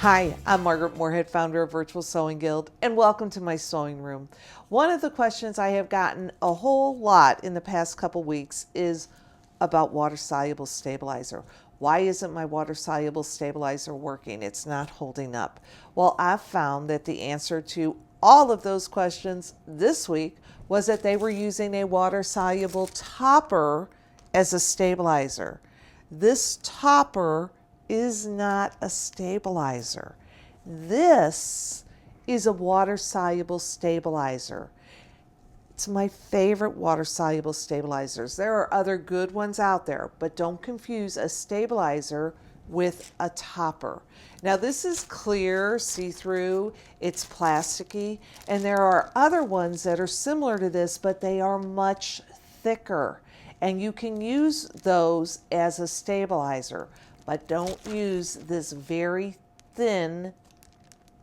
Hi, I'm Margaret Moorhead, founder of Virtual Sewing Guild, and welcome to my sewing room. One of the questions I have gotten a whole lot in the past couple weeks is about water-soluble stabilizer. Why isn't my water-soluble stabilizer working? It's not holding up. Well, I've found that the answer to all of those questions this week was that they were using a water-soluble topper as a stabilizer. This topper is not a stabilizer. This is a water-soluble stabilizer. It's my favorite water-soluble stabilizers. There are other good ones out there, but don't confuse a stabilizer with a topper. Now this is clear, see-through, it's plasticky, and there are other ones that are similar to this, but they are much thicker. And you can use those as a stabilizer, but don't use this very thin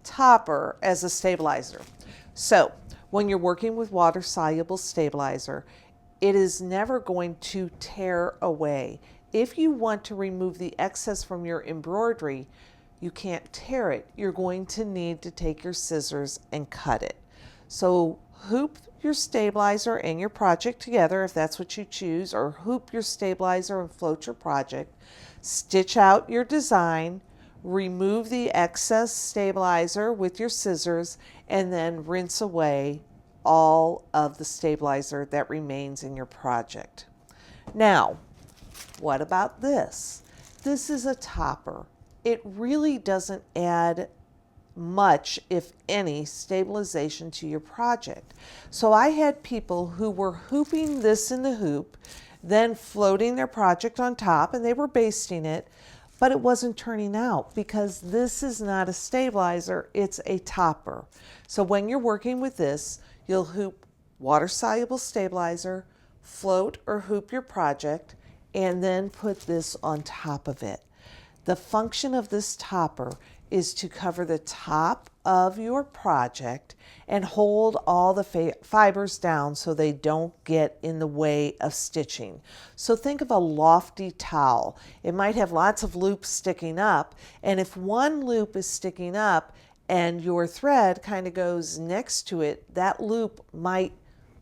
topper as a stabilizer. So when you're working with water-soluble stabilizer, it is never going to tear away. If you want to remove the excess from your embroidery, you can't tear it. You're going to need to take your scissors and cut it. So hoop your stabilizer and your project together if that's what you choose, or hoop your stabilizer and float your project. Stitch out your design, remove the excess stabilizer with your scissors, and then rinse away all of the stabilizer that remains in your project. Now, what about this? This is a topper. It really doesn't add much, if any, stabilization to your project. So I had people who were hooping this in the hoop, then floating their project on top, and they were basting it, but it wasn't turning out because this is not a stabilizer, it's a topper. So when you're working with this, you'll hoop water-soluble stabilizer, float or hoop your project, and then put this on top of it. The function of this topper is to cover the top of your project and hold all the fibers down so they don't get in the way of stitching. So think of a lofty towel. It might have lots of loops sticking up, and if one loop is sticking up and your thread kind of goes next to it, that loop might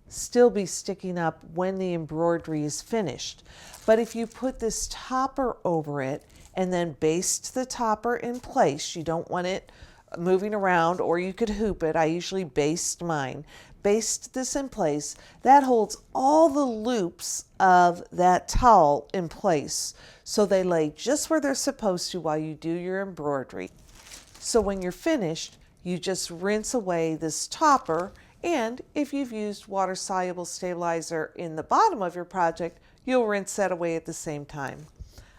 still be sticking up when the embroidery is finished. But if you put this topper over it and then baste the topper in place, you don't want it moving around, or you could hoop it. I usually baste mine. Baste this in place. That holds all the loops of that towel in place so they lay just where they're supposed to while you do your embroidery. So when you're finished, you just rinse away this topper, and if you've used water-soluble stabilizer in the bottom of your project, you'll rinse that away at the same time.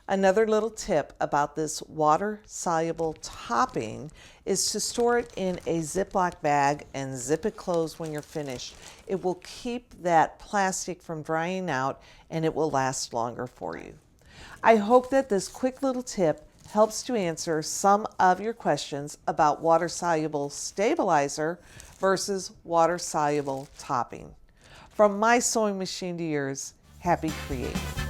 Another little tip about this water-soluble topping is to store it in a Ziploc bag and zip it closed when you're finished. It will keep that plastic from drying out, and it will last longer for you. I hope that this quick little tip helps to answer some of your questions about water-soluble stabilizer versus water-soluble topping. From my sewing machine to yours, happy creating.